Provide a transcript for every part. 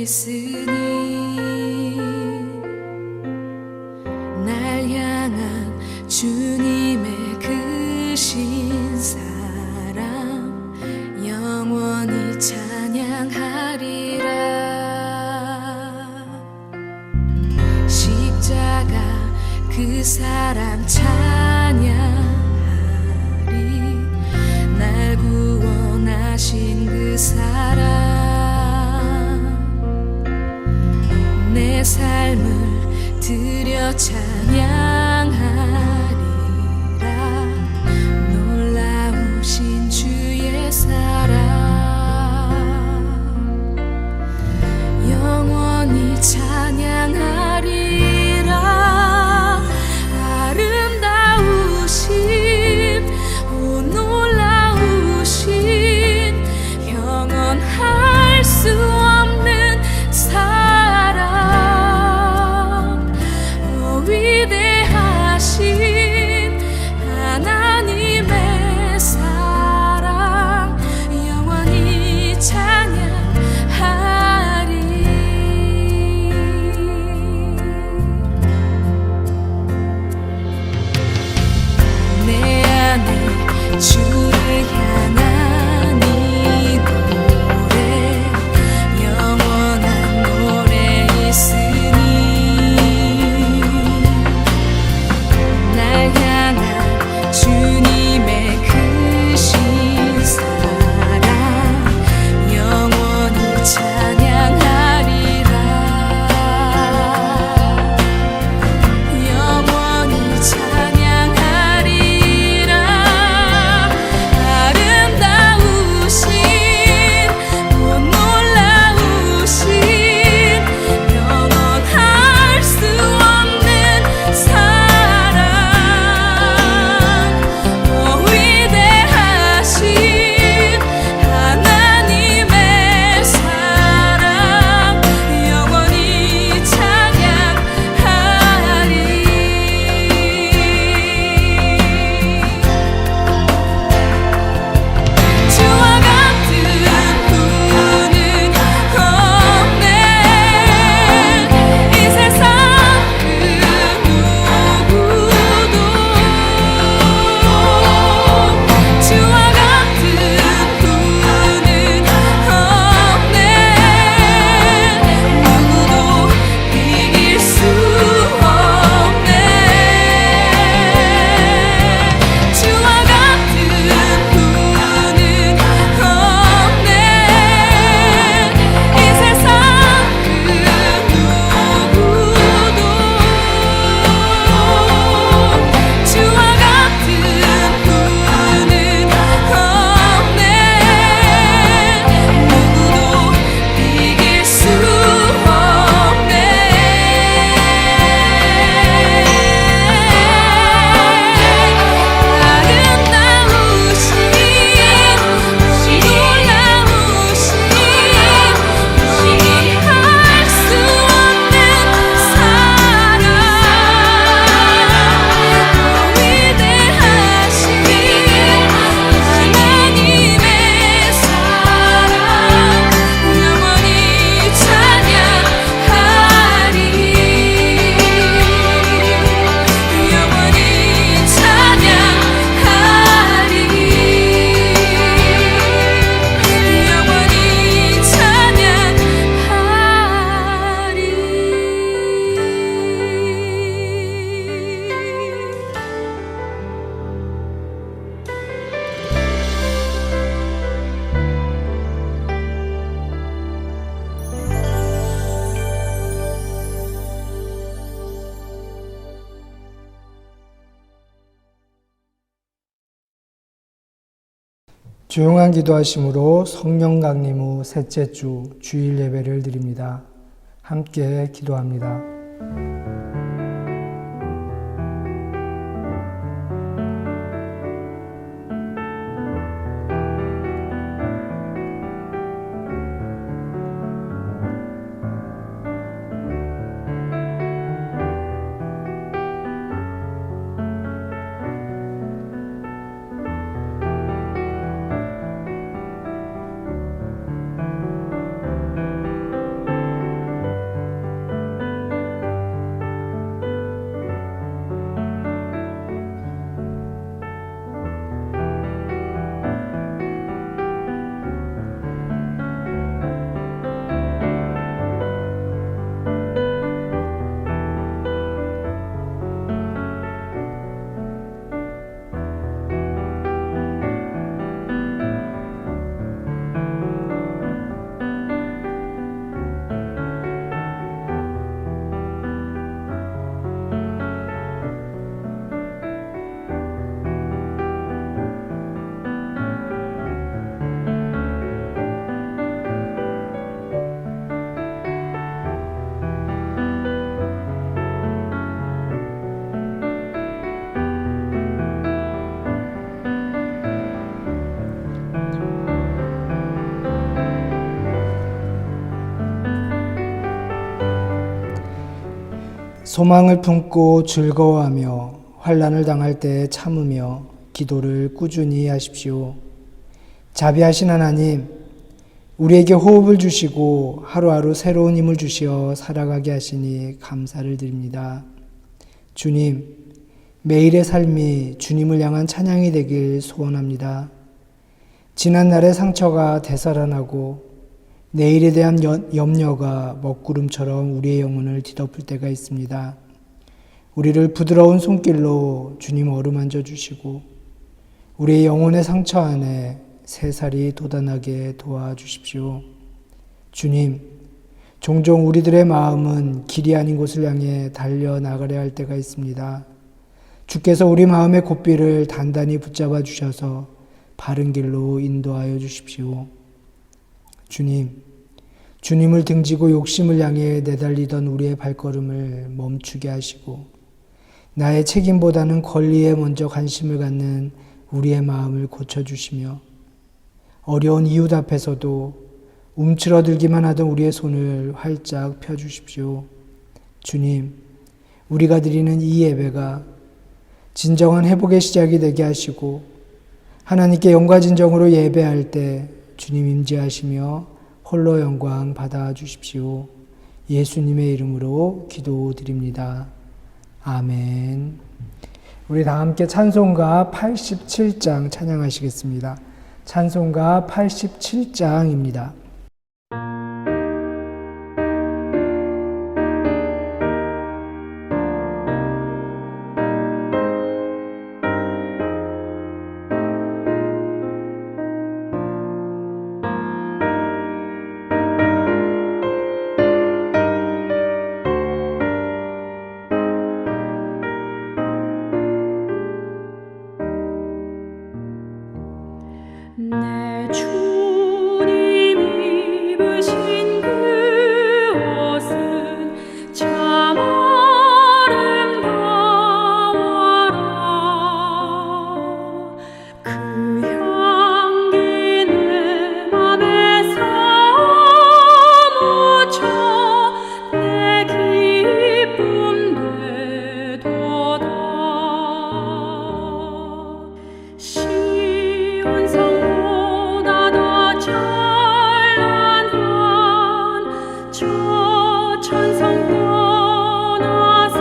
있으니 날 향한 주님의 그 신사랑 영원히 찬양하리라. 십자가 그 사랑 찬양하리. 날 구원하신 그 사랑 내 삶을 드려 찬양하리라. 놀라우신 주의 사랑 영원히 찬양하리라. 아름다우신 오 놀라우신 영원할 수 없는 사랑 오 위대하신 하나님의 사랑 영원히 찬양하리. 내 안에 주를 향한 이 노래 영원한 노래 있으니 날 향한 주님의 그 신사랑 영원히 찬양하리라. 영원히 찬양하리라. 아름다우신 오 놀라우신 영원할 수 없는 사랑 오 위대하신 하나님의 사랑 영원히 찬양하리. 주와 같은 분은 없네. 이 세상 그 누구도 주와 같은 분은 없네. 누구도 이길 수 없네. 주와 같은 분은 없네. 이 세상 그 누구도 주와 같은 분은 없네. 누구도 이길 수 없네. 아름다우신 놀라우신 이해할 수 없는 사랑 위대하신 하나님의 사랑 영원히 찬양하리. 영원히 찬양하리. 영원히 조용한 기도하심으로 성령 강림 후 셋째 주 주일 예배를 드립니다. 함께 기도합니다. 소망을 품고 즐거워하며 환난을 당할 때 참으며 기도를 꾸준히 하십시오. 자비하신 하나님, 우리에게 호흡을 주시고 하루하루 새로운 힘을 주시어 살아가게 하시니 감사를 드립니다. 주님, 매일의 삶이 주님을 향한 찬양이 되길 소원합니다. 지난날의 상처가 되살아나고 내일에 대한 염려가 먹구름처럼 우리의 영혼을 뒤덮을 때가 있습니다. 우리를 부드러운 손길로 주님 어루만져 주시고 우리의 영혼의 상처 안에 새살이 돋아나게 도와주십시오. 주님, 종종 우리들의 마음은 길이 아닌 곳을 향해 달려나가려 할 때가 있습니다. 주께서 우리 마음의 고삐를 단단히 붙잡아 주셔서 바른 길로 인도하여 주십시오. 주님을 등지고 욕심을 향해 내달리던 우리의 발걸음을 멈추게 하시고 나의 책임보다는 권리에 먼저 관심을 갖는 우리의 마음을 고쳐주시며 어려운 이웃 앞에서도 움츠러들기만 하던 우리의 손을 활짝 펴주십시오. 주님, 우리가 드리는 이 예배가 진정한 회복의 시작이 되게 하시고 하나님께 영과 진정으로 예배할 때 주님 임재하시며 홀로 영광 받아 주십시오. 예수님의 이름으로 기도드립니다. 아멘. 우리 다 함께 찬송가 87장 찬양하시겠습니다. 찬송가 87장입니다. 내 주님 입으신 그 옷은 참 아름다워라. 그 향기 내 맘에 사무쳐 내 기쁨 되도다. 시온성보다 더 찬란한 저 천성 떠나서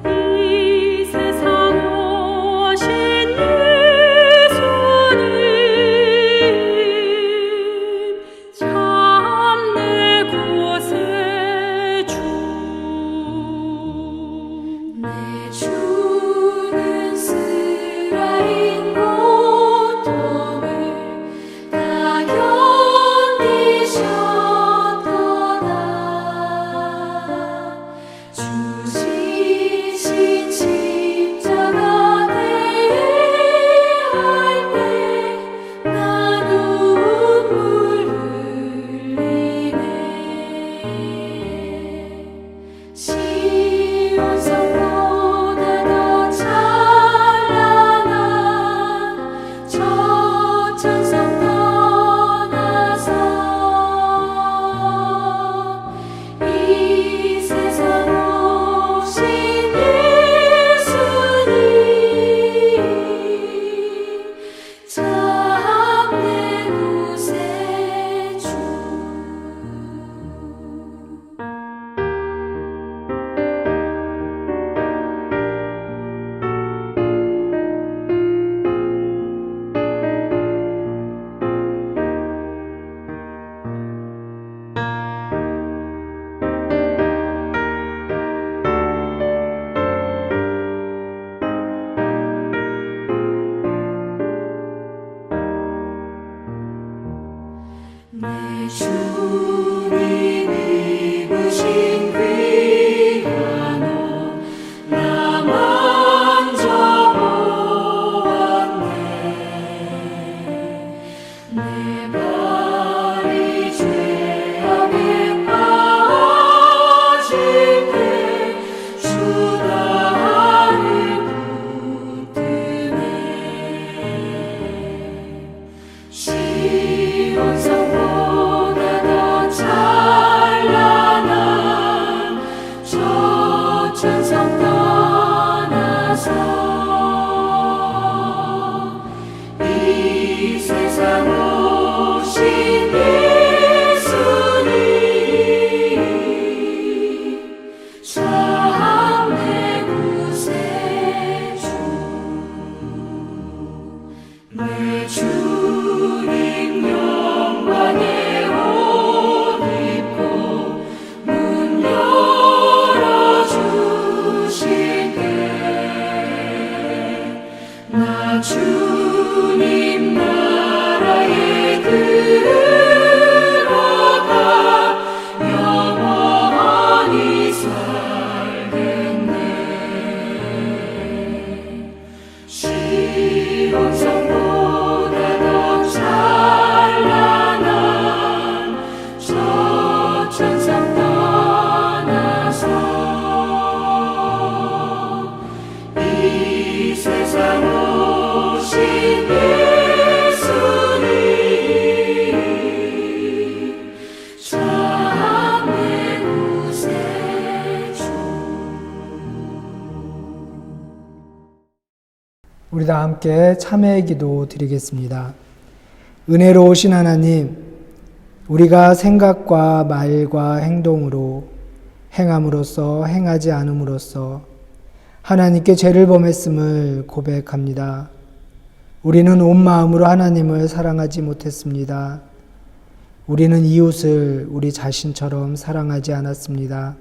이 세상 오신 예수님 참 내 곳의 주. 내 주는 스라인 고통을 다 견디셨도다. 주지신 십자가 대할 때 나 눈물 흘리네. 시온성보다 더 찬란한 저 천성 떠나서 이 세상 오신 예수님 참 내 곳의 주. 내 주님 입으신 귀한 옷 나 만져보았네. 내 발이 죄악에 빠질 때 주 나를 붙드네. 시온성보다 더 내 주님 영광의 옷 입고 문 열어주실 때 나 주님 나라에 들어가 영원히 살겠네. 시온성보다 더 찬란한 저 천상 떠나서 이 세상 오신 예수님 참 내 구세주. 우리 다 함께 참회의 기도 드리겠습니다. 은혜로우신 하나님, 우리가 생각과 말과 행동으로 행함으로써 행하지 않음으로써 하나님께 죄를 범했음을 고백합니다. 우리는 온 마음으로 하나님을 사랑하지 못했습니다. 우리는 이웃을 우리 자신처럼 사랑하지 않았습니다.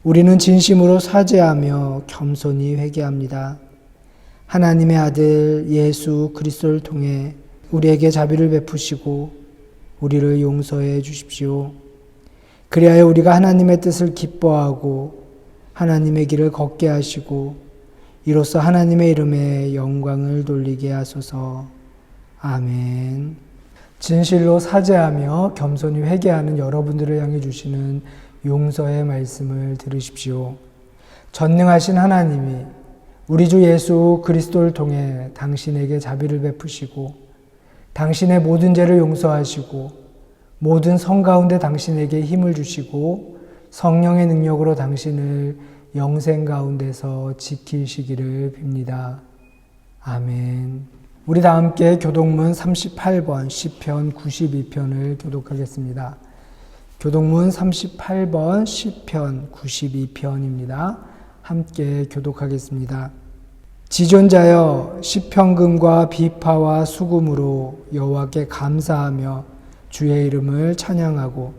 우리는 진심으로 사죄하며 겸손히 회개합니다. 하나님의 아들 예수 그리스도를 통해 우리에게 자비를 베푸시고 우리를 용서해 주십시오. 그리하여 우리가 하나님의 뜻을 기뻐하고 하나님의 길을 걷게 하시고 이로써 하나님의 이름에 영광을 돌리게 하소서. 아멘. 진실로 사죄하며 겸손히 회개하는 여러분들을 향해 주시는 용서의 말씀을 들으십시오. 전능하신 하나님이 우리 주 예수 그리스도를 통해 당신에게 자비를 베푸시고 당신의 모든 죄를 용서하시고 모든 성 가운데 당신에게 힘을 주시고 성령의 능력으로 당신을 영생 가운데서 지키시기를 빕니다. 아멘. 우리 다 함께 교독문 38번 시편 92편을 교독하겠습니다. 교독문 38번 시편 92편입니다. 함께 교독하겠습니다. 지존자여 시편금과 비파와 수금으로 여호와께 감사하며 주의 이름을 찬양하고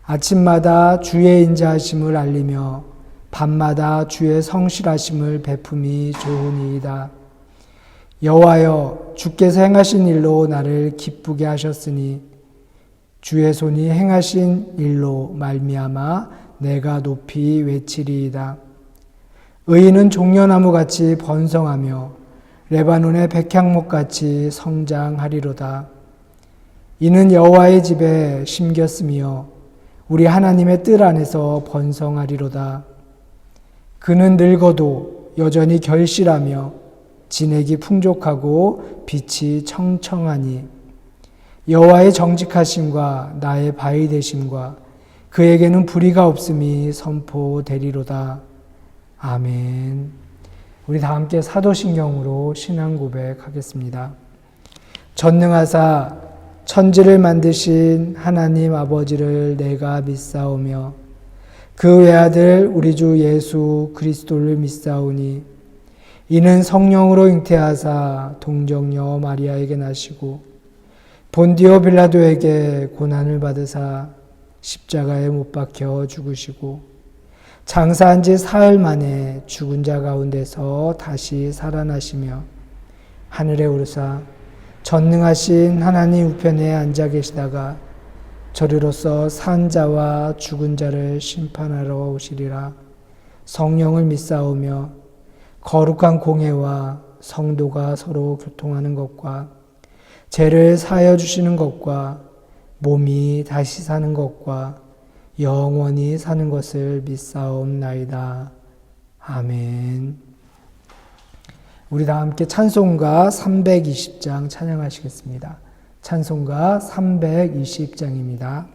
아침마다 주의 인자하심을 알리며 밤마다 주의 성실하심을 베품이 좋으니이다. 여호와여 주께서 행하신 일로 나를 기쁘게 하셨으니 주의 손이 행하신 일로 말미암아 내가 높이 외치리이다. 의인은 종려나무같이 번성하며 레바논의 백향목같이 성장하리로다. 이는 여호와의 집에 심겼으며 우리 하나님의 뜰 안에서 번성하리로다. 그는 늙어도 여전히 결실하며 진액이 풍족하고 빛이 청청하니 여호와의 정직하심과 나의 바위 되심과 그에게는 불의가 없음이 선포되리로다. 아멘. 우리 다 함께 사도신경으로 신앙 고백하겠습니다. 전능하사 천지를 만드신 하나님 아버지를 내가 믿사오며 그 외아들 우리 주 예수 그리스도를 믿사오니 이는 성령으로 잉태하사 동정녀 마리아에게 나시고 본디오 빌라도에게 고난을 받으사 십자가에 못 박혀 죽으시고 장사한 지 사흘 만에 죽은 자 가운데서 다시 살아나시며 하늘에 오르사 전능하신 하나님 우편에 앉아 계시다가 저리로서 산 자와 죽은 자를 심판하러 오시리라. 성령을 믿사오며 거룩한 공회와 성도가 서로 교통하는 것과 죄를 사하여 주시는 것과 몸이 다시 사는 것과 영원히 사는 것을 믿사옵나이다. 아멘. 우리 다 함께 찬송가 320장 찬양하시겠습니다. 찬송가 320장입니다.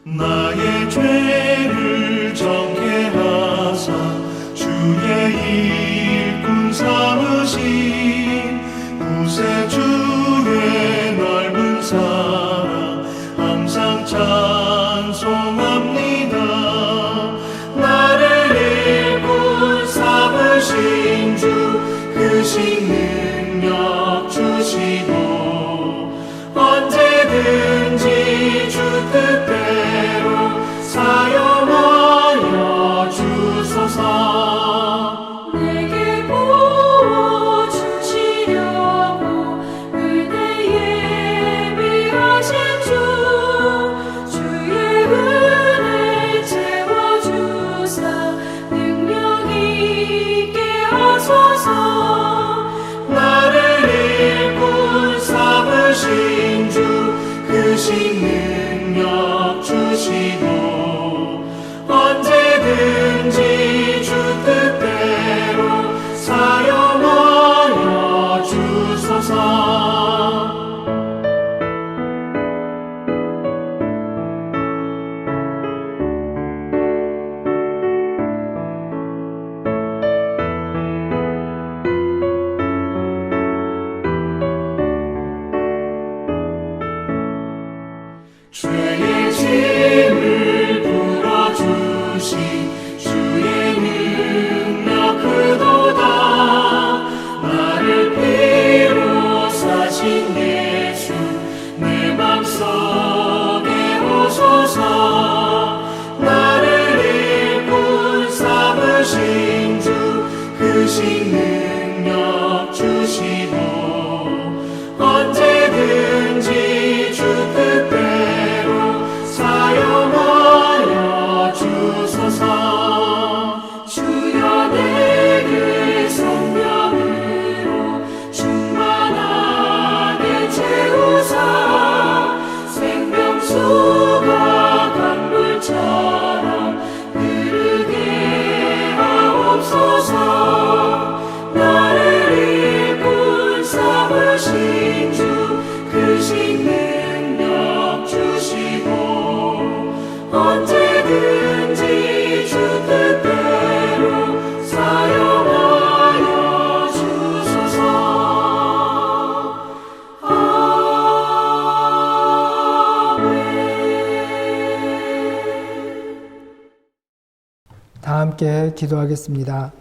나의 죄를 정케 하사 주의 일꾼 삼으 신 능력 주시고 언제든지 주 뜻대로 사용하여 주소서. 내게 보호 주시려고 은혜 예비하신 주의 은혜 채워주사 능력 있게 하소서. 나를 일꾼 삼으신 주 크신 능력 주시고 언제든지 주 뜻대로 사용하여 주소서. 죄의 짐을 풀어주신 주의 능력 크도다. 나를 피로 사신 예수 내 맘속에 오소서. 나를 일꾼 삼으신 주 크신 능력 주시고 언제든지 주 뜻대로 사용하여 주소서. 주여 내게 성령으로 충만하게 채우사 생명수가 강물처럼 흐르게 하옵소서. 나를 일꾼 삼으신 주 크신 능력 주시고 언제든지 주 뜻대로 사용하여 주소서. 다 함께 기도하겠습니다.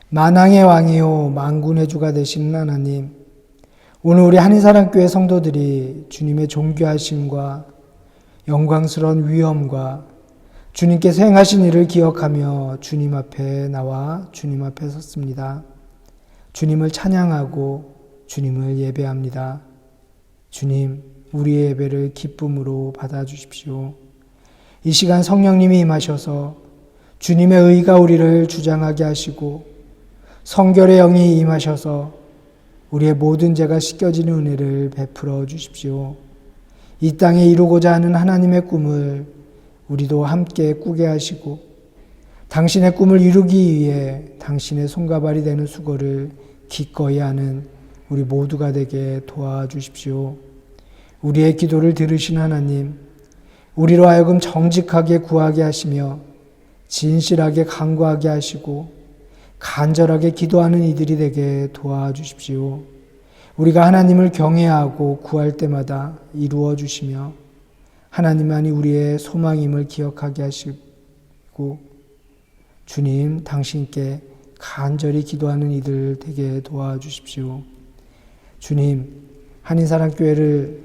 만왕의 왕이요 만군의 주가 되시는 하나님, 오늘 우리 한인사랑교회 성도들이 주님의 존귀하심과 영광스러운 위엄과 주님께서 행하신 일을 기억하며 주님 앞에 나와 주님 앞에 섰습니다. 주님을 찬양하고 주님을 예배합니다. 주님, 우리의 예배를 기쁨으로 받아주십시오. 이 시간 성령님이 임하셔서 주님의 의가 우리를 주장하게 하시고 성결의 영이 임하셔서 우리의 모든 죄가 씻겨지는 은혜를 베풀어 주십시오. 이 땅에 이루고자 하는 하나님의 꿈을 우리도 함께 꾸게 하시고 당신의 꿈을 이루기 위해 당신의 손가발이 되는 수고를 기꺼이 하는 우리 모두가 되게 도와주십시오. 우리의 기도를 들으신 하나님, 우리로 하여금 정직하게 구하게 하시며 진실하게 간구하게 하시고 간절하게 기도하는 이들이 되게 도와주십시오. 우리가 하나님을 경외하고 구할 때마다 이루어 주시며 하나님만이 우리의 소망임을 기억하게 하시고 주님, 당신께 간절히 기도하는 이들 되게 도와주십시오. 주님, 한인사랑교회를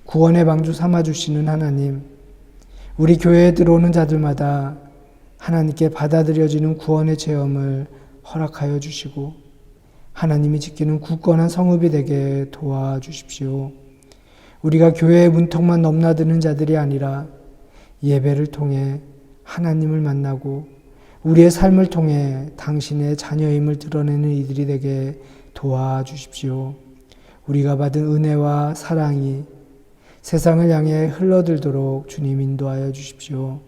구원의 방주 삼아주시는 하나님, 우리 교회에 들어오는 자들마다 하나님께 받아들여지는 구원의 체험을 허락하여 주시고 하나님이 지키는 굳건한 성읍이 되게 도와주십시오. 우리가 교회의 문턱만 넘나드는 자들이 아니라 예배를 통해 하나님을 만나고 우리의 삶을 통해 당신의 자녀임을 드러내는 이들이 되게 도와주십시오. 우리가 받은 은혜와 사랑이 세상을 향해 흘러들도록 주님 인도하여 주십시오.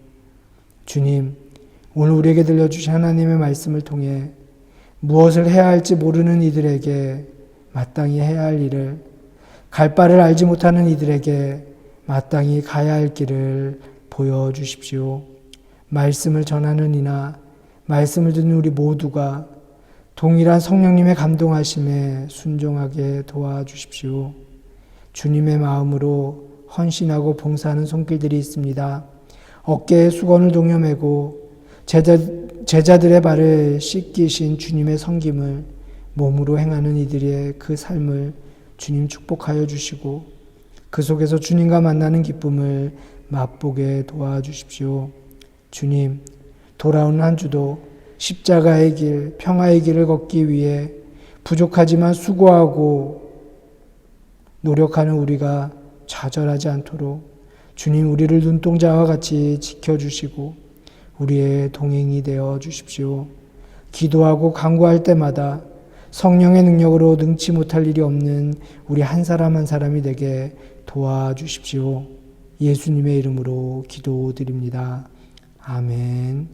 주님, 오늘 우리에게 들려주신 하나님의 말씀을 통해 무엇을 해야 할지 모르는 이들에게 마땅히 해야 할 일을, 갈 바를 알지 못하는 이들에게 마땅히 가야 할 길을 보여주십시오. 말씀을 전하는 이나 말씀을 듣는 우리 모두가 동일한 성령님의 감동하심에 순종하게 도와주십시오. 주님의 마음으로 헌신하고 봉사하는 손길들이 있습니다. 어깨에 수건을 동여매고 제자들의 발을 씻기신 주님의 섬김을 몸으로 행하는 이들의 그 삶을 주님 축복하여 주시고 그 속에서 주님과 만나는 기쁨을 맛보게 도와주십시오. 주님, 돌아오는 한 주도 십자가의 길, 평화의 길을 걷기 위해 부족하지만 수고하고 노력하는 우리가 좌절하지 않도록 주님 우리를 눈동자와 같이 지켜주시고 우리의 동행이 되어 주십시오. 기도하고 간구할 때마다 성령의 능력으로 능치 못할 일이 없는 우리 한 사람 한 사람이 되게 도와주십시오. 예수님의 이름으로 기도드립니다. 아멘.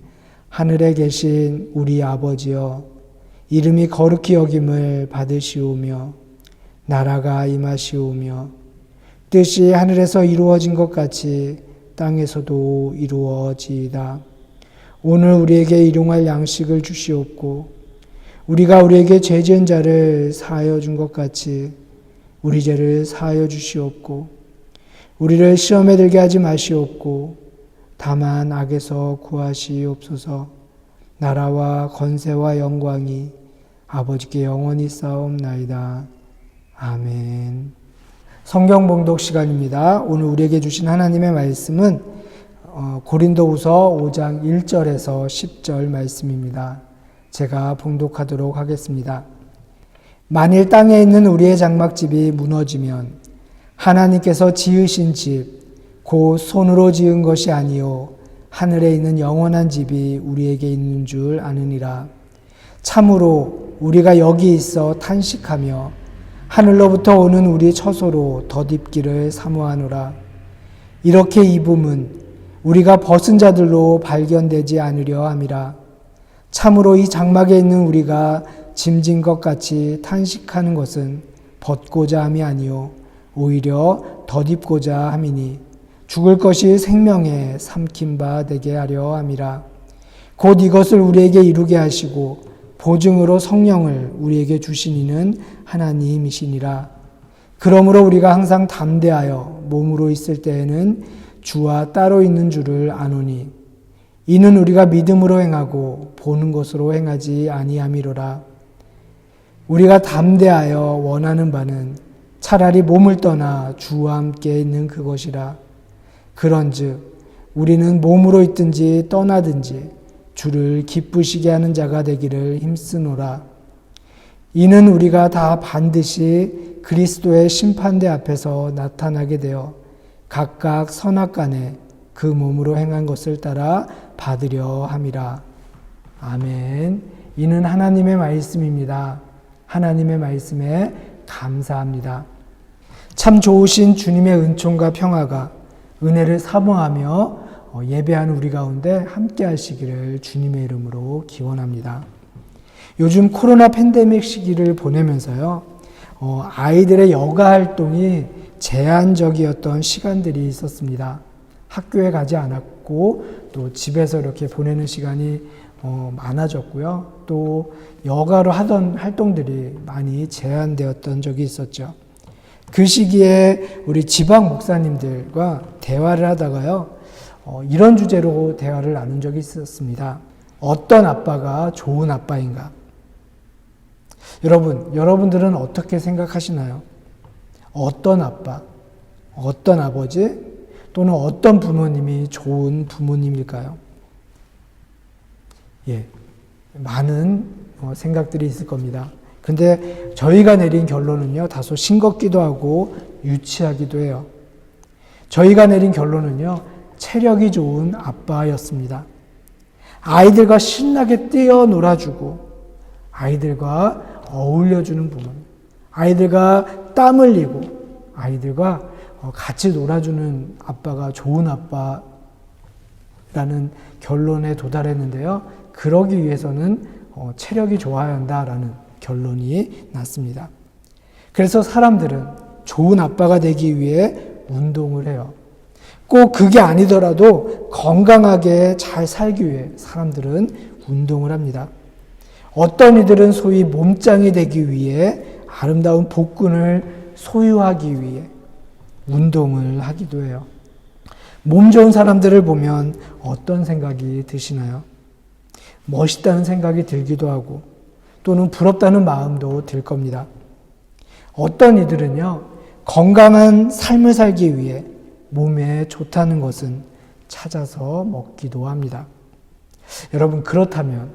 하늘에 계신 우리 아버지여, 이름이 거룩히 여김을 받으시오며 나라가 임하시오며 뜻이 하늘에서 이루어진 것 같이 땅에서도 이루어지이다. 오늘 우리에게 일용할 양식을 주시옵고 우리가 우리에게 죄 지은 자를 사하여 준 것 같이 우리 죄를 사하여 주시옵고 우리를 시험에 들게 하지 마시옵고 다만 악에서 구하시옵소서. 나라와 권세와 영광이 아버지께 영원히 쌓옵나이다. 아멘. 성경 봉독 시간입니다. 오늘 우리에게 주신 하나님의 말씀은 고린도후서 5장 1절에서 10절 말씀입니다. 제가 봉독하도록 하겠습니다. 만일 땅에 있는 우리의 장막집이 무너지면 하나님께서 지으신 집, 곧 손으로 지은 것이 아니요 하늘에 있는 영원한 집이 우리에게 있는 줄 아느니라. 참으로 우리가 여기 있어 탄식하며 하늘로부터 오는 우리 처소로 덧입기를 사모하노라. 이렇게 입음은 우리가 벗은 자들로 발견되지 않으려 함이라. 참으로 이 장막에 있는 우리가 짐진 것 같이 탄식하는 것은 벗고자 함이 아니요 오히려 덧입고자 함이니 죽을 것이 생명에 삼킨 바 되게 하려 함이라. 곧 이것을 우리에게 이루게 하시고 보증으로 성령을 우리에게 주신 이는 하나님이시니라. 그러므로 우리가 항상 담대하여 몸으로 있을 때에는 주와 따로 있는 줄을 아노니 이는 우리가 믿음으로 행하고 보는 것으로 행하지 아니함이로라. 우리가 담대하여 원하는 바는 차라리 몸을 떠나 주와 함께 있는 그것이라. 그런즉 우리는 몸으로 있든지 떠나든지 주를 기쁘시게 하는 자가 되기를 힘쓰노라. 이는 우리가 다 반드시 그리스도의 심판대 앞에서 나타나게 되어 각각 선악간에 그 몸으로 행한 것을 따라 받으려 함이라. 아멘. 이는 하나님의 말씀입니다. 하나님의 말씀에 감사합니다. 참 좋으신 주님의 은총과 평화가 은혜를 사모하며 예배하는 우리 가운데 함께 하시기를 주님의 이름으로 기원합니다. 요즘 코로나 팬데믹 시기를 보내면서요, 아이들의 여가 활동이 제한적이었던 시간들이 있었습니다. 학교에 가지 않았고 또 집에서 이렇게 보내는 시간이 많아졌고요. 또 여가로 하던 활동들이 많이 제한되었던 적이 있었죠. 그 시기에 우리 지방 목사님들과 대화를 하다가요, 이런 주제로 대화를 나눈 적이 있었습니다. 어떤 아빠가 좋은 아빠인가? 여러분들은 어떻게 생각하시나요? 어떤 아빠, 어떤 아버지, 또는 어떤 부모님이 좋은 부모님일까요? 예, 많은 생각들이 있을 겁니다. 근데 저희가 내린 결론은요, 다소 싱겁기도 하고 유치하기도 해요. 저희가 내린 결론은요, 체력이 좋은 아빠였습니다. 아이들과 신나게 뛰어 놀아주고 아이들과 어울려주는 부모님, 아이들과 땀 흘리고 아이들과 같이 놀아주는 아빠가 좋은 아빠라는 결론에 도달했는데요. 그러기 위해서는 체력이 좋아야 한다라는 결론이 났습니다. 그래서 사람들은 좋은 아빠가 되기 위해 운동을 해요. 꼭 그게 아니더라도 건강하게 잘 살기 위해 사람들은 운동을 합니다. 어떤 이들은 소위 몸짱이 되기 위해 아름다운 복근을 소유하기 위해 운동을 하기도 해요. 몸 좋은 사람들을 보면 어떤 생각이 드시나요? 멋있다는 생각이 들기도 하고 또는 부럽다는 마음도 들 겁니다. 어떤 이들은요, 건강한 삶을 살기 위해 몸에 좋다는 것은 찾아서 먹기도 합니다. 여러분, 그렇다면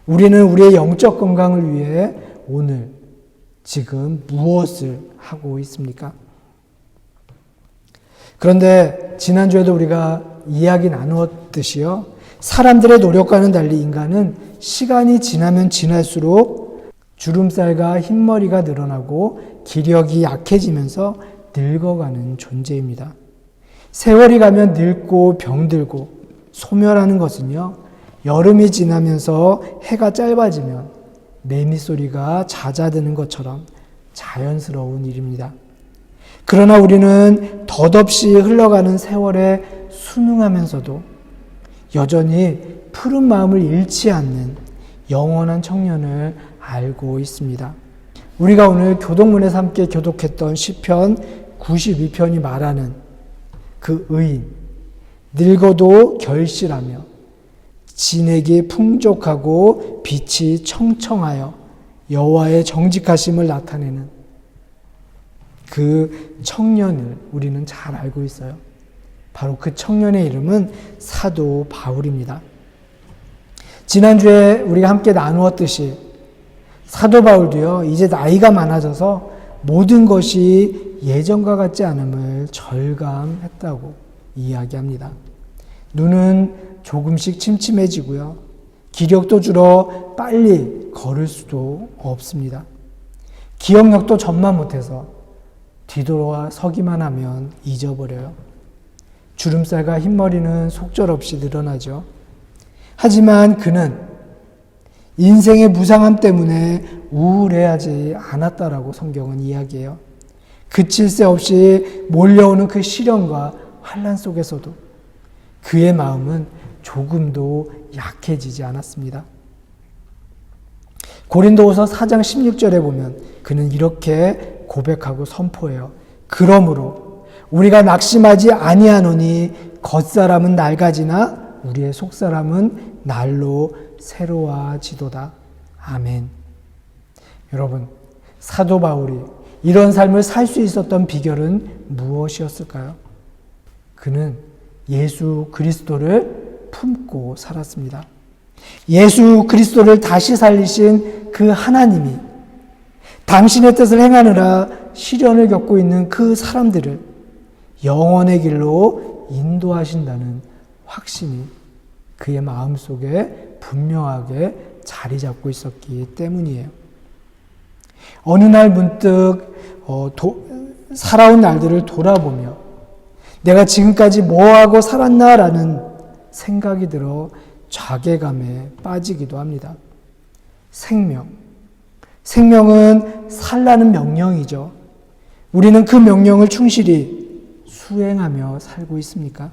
우리는 우리의 영적 건강을 위해 오늘 지금 무엇을 하고 있습니까? 그런데 지난주에도 우리가 이야기 나누었듯이요, 사람들의 노력과는 달리 인간은 시간이 지나면 지날수록 주름살과 흰머리가 늘어나고 기력이 약해지면서 늙어가는 존재입니다. 세월이 가면 늙고 병들고 소멸하는 것은요, 여름이 지나면서 해가 짧아지면 매미소리가 잦아드는 것처럼 자연스러운 일입니다. 그러나 우리는 덧없이 흘러가는 세월에 순응하면서도 여전히 푸른 마음을 잃지 않는 영원한 청년을 알고 있습니다. 우리가 오늘 교독문에서 함께 교독했던 시편 92편이 말하는 그 의인, 늙어도 결실하며 진액이 풍족하고 빛이 청청하여 여호와의 정직하심을 나타내는 그 청년을 우리는 잘 알고 있어요. 바로 그 청년의 이름은 사도 바울입니다. 지난주에 우리가 함께 나누었듯이 사도 바울도요, 이제 나이가 많아져서 모든 것이 예전과 같지 않음을 절감했다고 이야기합니다. 눈은 조금씩 침침해지고요, 기력도 줄어 빨리 걸을 수도 없습니다. 기억력도 전만 못해서 뒤돌아 서기만 하면 잊어버려요. 주름살과 흰머리는 속절없이 늘어나죠. 하지만 그는 인생의 무상함 때문에 우울해하지 않았다라고 성경은 이야기해요. 그칠 새 없이 몰려오는 그 시련과 환난 속에서도 그의 마음은 조금도 약해지지 않았습니다. 고린도후서 4장 16절에 보면 그는 이렇게 고백하고 선포해요. 그러므로 우리가 낙심하지 아니하노니 겉사람은 낡아지나 우리의 속사람은 날로 새로워지도다. 아멘. 여러분, 사도 바울이 이런 삶을 살 수 있었던 비결은 무엇이었을까요? 그는 예수 그리스도를 품고 살았습니다. 예수 그리스도를 다시 살리신 그 하나님이 당신의 뜻을 행하느라 시련을 겪고 있는 그 사람들을 영원의 길로 인도하신다는 확신이 그의 마음속에 분명하게 자리 잡고 있었기 때문이에요. 어느 날 문득 살아온 날들을 돌아보며 내가 지금까지 뭐하고 살았나라는 생각이 들어 자괴감에 빠지기도 합니다. 생명은 살라는 명령이죠. 우리는 그 명령을 충실히 수행하며 살고 있습니까?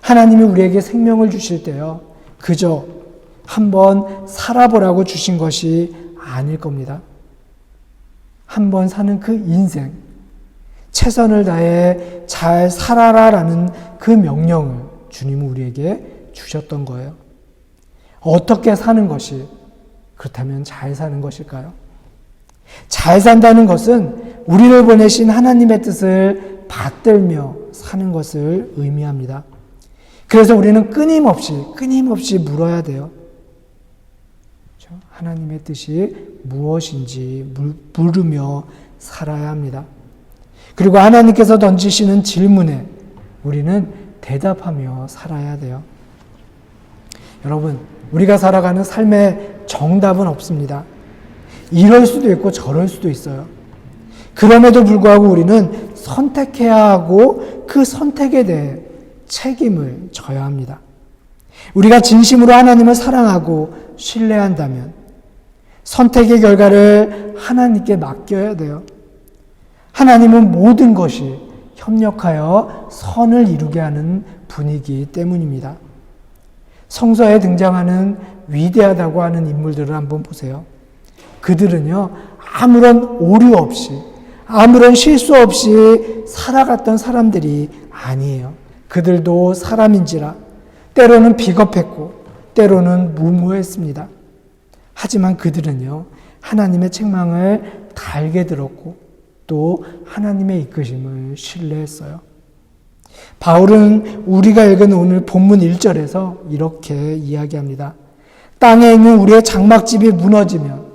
하나님이 우리에게 생명을 주실 때요, 그저 한번 살아보라고 주신 것이 아닐 겁니다. 한번 사는 그 인생, 최선을 다해 잘 살아라라는 그 명령을 주님은 우리에게 주셨던 거예요. 어떻게 사는 것이 그렇다면 잘 사는 것일까요? 잘 산다는 것은 우리를 보내신 하나님의 뜻을 받들며 사는 것을 의미합니다. 그래서 우리는 끊임없이 물어야 돼요. 그렇죠? 하나님의 뜻이 무엇인지 물으며 살아야 합니다. 그리고 하나님께서 던지시는 질문에 우리는 대답하며 살아야 돼요. 여러분, 우리가 살아가는 삶의 정답은 없습니다. 이럴 수도 있고 저럴 수도 있어요. 그럼에도 불구하고 우리는 선택해야 하고 그 선택에 대해 책임을 져야 합니다. 우리가 진심으로 하나님을 사랑하고 신뢰한다면 선택의 결과를 하나님께 맡겨야 돼요. 하나님은 모든 것이 협력하여 선을 이루게 하는 분이기 때문입니다. 성서에 등장하는 위대하다고 하는 인물들을 한번 보세요. 그들은요, 아무런 오류 없이, 아무런 실수 없이 살아갔던 사람들이 아니에요. 그들도 사람인지라 때로는 비겁했고 때로는 무모했습니다. 하지만 그들은요, 하나님의 책망을 달게 들었고 또 하나님의 이끄심을 신뢰했어요. 바울은 우리가 읽은 오늘 본문 1절에서 이렇게 이야기합니다. 땅에 있는 우리의 장막집이 무너지면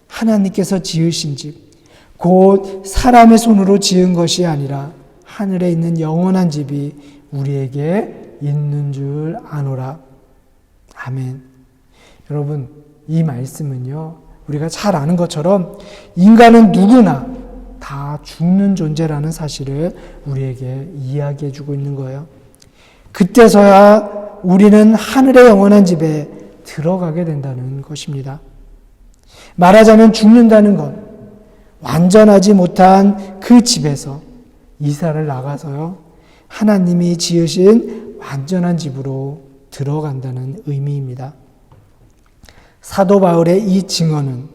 하나님께서 지으신 집, 곧 사람의 손으로 지은 것이 아니라 하늘에 있는 영원한 집이 우리에게 있는 줄 아노라. 아멘. 여러분, 이 말씀은요, 우리가 잘 아는 것처럼 인간은 누구나 다 죽는 존재라는 사실을 우리에게 이야기해 주고 있는 거예요. 그때서야 우리는 하늘의 영원한 집에 들어가게 된다는 것입니다. 말하자면 죽는다는 건 완전하지 못한 그 집에서 이사를 나가서요, 하나님이 지으신 완전한 집으로 들어간다는 의미입니다. 사도 바울의 이 증언은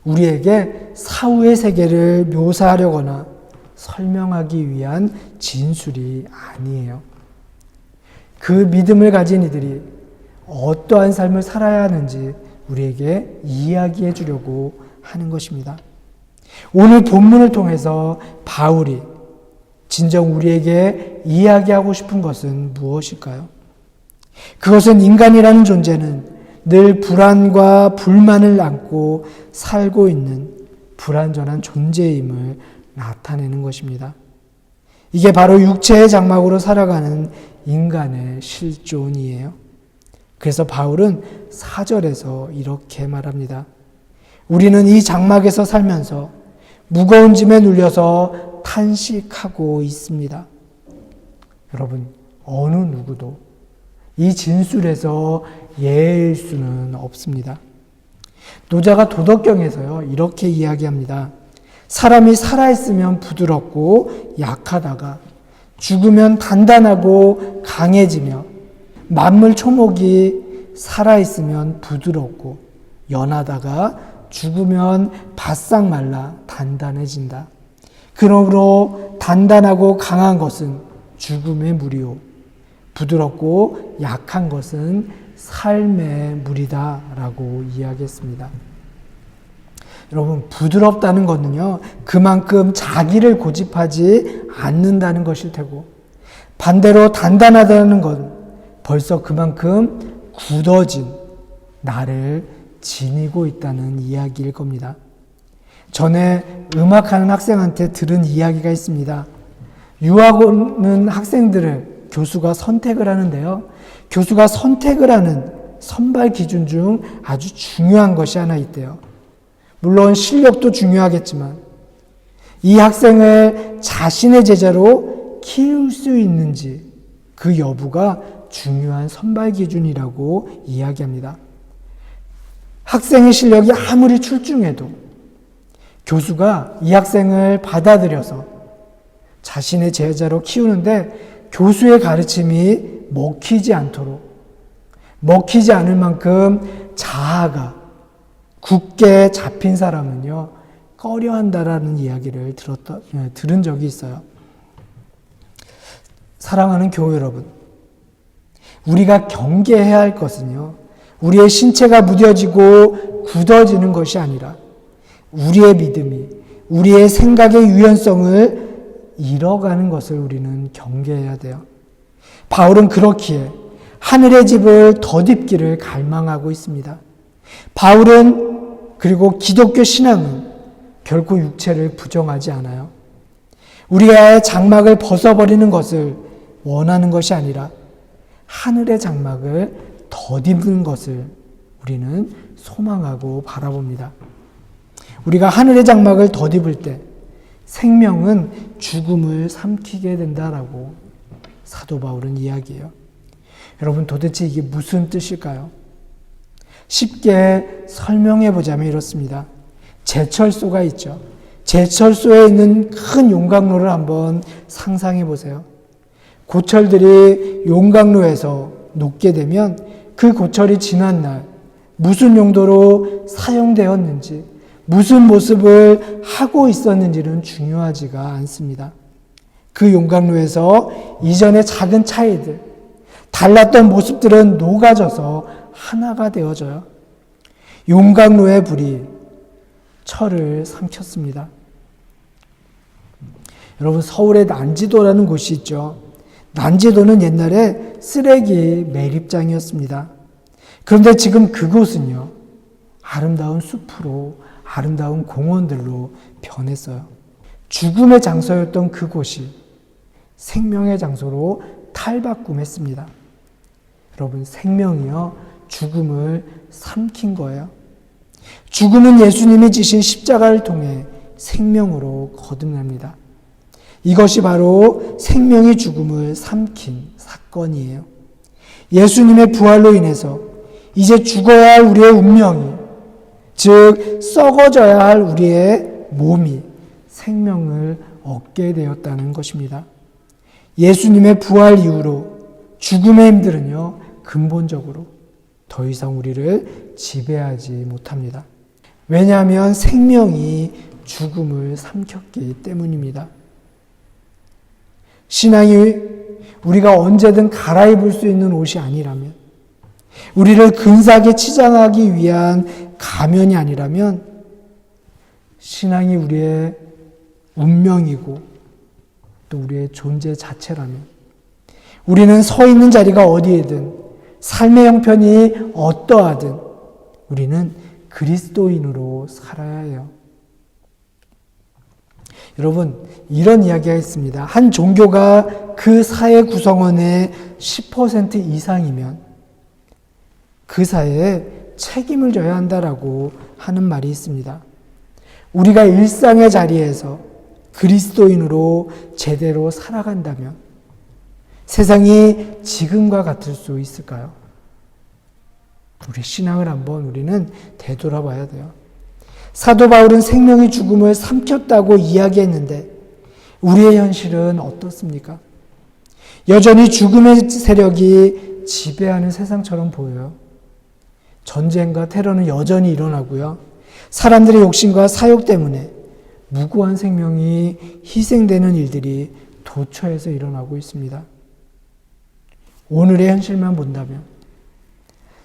우리에게 사후의 세계를 묘사하려거나 설명하기 위한 진술이 아니에요. 그 믿음을 가진 이들이 어떠한 삶을 살아야 하는지 우리에게 이야기해 주려고 하는 것입니다. 오늘 본문을 통해서 바울이 진정 우리에게 이야기하고 싶은 것은 무엇일까요? 그것은 인간이라는 존재는 늘 불안과 불만을 안고 살고 있는 불완전한 존재임을 나타내는 것입니다. 이게 바로 육체의 장막으로 살아가는 인간의 실존이에요. 그래서 바울은 4절에서 이렇게 말합니다. 우리는 이 장막에서 살면서 무거운 짐에 눌려서 탄식하고 있습니다. 여러분, 어느 누구도 이 진술에서 예일 수는 없습니다. 노자가 도덕경에서요, 이렇게 이야기합니다. 사람이 살아있으면 부드럽고 약하다가 죽으면 단단하고 강해지며 만물 초목이 살아있으면 부드럽고 연하다가 죽으면 바싹 말라 단단해진다. 그러므로 단단하고 강한 것은 죽음의 물이요 부드럽고 약한 것은 삶의 물이다 라고 이야기했습니다. 여러분, 부드럽다는 것은요, 그만큼 자기를 고집하지 않는다는 것일 테고, 반대로 단단하다는 건 벌써 그만큼 굳어진 나를 지니고 있다는 이야기일 겁니다. 전에 음악하는 학생한테 들은 이야기가 있습니다. 유학 오는 학생들을 교수가 선택을 하는데요. 교수가 선택을 하는 선발 기준 중 아주 중요한 것이 하나 있대요. 물론 실력도 중요하겠지만 이 학생을 자신의 제자로 키울 수 있는지 그 여부가 중요한 선발 기준이라고 이야기합니다. 학생의 실력이 아무리 출중해도 교수가 이 학생을 받아들여서 자신의 제자로 키우는데 교수의 가르침이 먹히지 않도록, 먹히지 않을 만큼 자아가 굳게 잡힌 사람은요, 꺼려한다라는 이야기를 들은 적이 있어요. 사랑하는 교회 여러분, 우리가 경계해야 할 것은요, 우리의 신체가 무뎌지고 굳어지는 것이 아니라 우리의 믿음이, 우리의 생각의 유연성을 잃어가는 것을 우리는 경계해야 돼요. 바울은 그렇기에 하늘의 집을 덧입기를 갈망하고 있습니다. 바울은, 그리고 기독교 신앙은 결코 육체를 부정하지 않아요. 우리의 장막을 벗어버리는 것을 원하는 것이 아니라 하늘의 장막을 덧입는 것을 우리는 소망하고 바라봅니다. 우리가 하늘의 장막을 덧입을 때 생명은 죽음을 삼키게 된다라고 사도 바울은 이야기해요. 여러분, 도대체 이게 무슨 뜻일까요? 쉽게 설명해 보자면 이렇습니다. 제철소가 있죠. 제철소에 있는 큰 용광로를 한번 상상해 보세요. 고철들이 용광로에서 녹게 되면 그 고철이 지난 날 무슨 용도로 사용되었는지, 무슨 모습을 하고 있었는지는 중요하지가 않습니다. 그 용광로에서 이전의 작은 차이들, 달랐던 모습들은 녹아져서 하나가 되어져요. 용광로의 불이 철을 삼켰습니다. 여러분, 서울에 난지도라는 곳이 있죠. 난지도는 옛날에 쓰레기 매립장이었습니다. 그런데 지금 그곳은요, 아름다운 숲으로, 아름다운 공원들로 변했어요. 죽음의 장소였던 그곳이 생명의 장소로 탈바꿈했습니다. 여러분, 생명이요, 죽음을 삼킨 거예요. 죽음은 예수님이 지신 십자가를 통해 생명으로 거듭납니다. 이것이 바로 생명이 죽음을 삼킨 사건이에요. 예수님의 부활로 인해서 이제 죽어야 할 우리의 운명이, 즉 썩어져야 할 우리의 몸이 생명을 얻게 되었다는 것입니다. 예수님의 부활 이후로 죽음의 힘들은요, 근본적으로 더 이상 우리를 지배하지 못합니다. 왜냐하면 생명이 죽음을 삼켰기 때문입니다. 신앙이 우리가 언제든 갈아입을 수 있는 옷이 아니라면, 우리를 근사하게 치장하기 위한 가면이 아니라면, 신앙이 우리의 운명이고 또 우리의 존재 자체라면, 우리는 서 있는 자리가 어디에든, 삶의 형편이 어떠하든 우리는 그리스도인으로 살아야 해요. 여러분, 이런 이야기가 있습니다. 한 종교가 그 사회 구성원의 10% 이상이면 그 사회에 책임을 져야 한다라고 하는 말이 있습니다. 우리가 일상의 자리에서 그리스도인으로 제대로 살아간다면 세상이 지금과 같을 수 있을까요? 우리 신앙을 한번 우리는 되돌아봐야 돼요. 사도 바울은 생명이 죽음을 삼켰다고 이야기했는데 우리의 현실은 어떻습니까? 여전히 죽음의 세력이 지배하는 세상처럼 보여요. 전쟁과 테러는 여전히 일어나고요. 사람들의 욕심과 사욕 때문에 무고한 생명이 희생되는 일들이 도처에서 일어나고 있습니다. 오늘의 현실만 본다면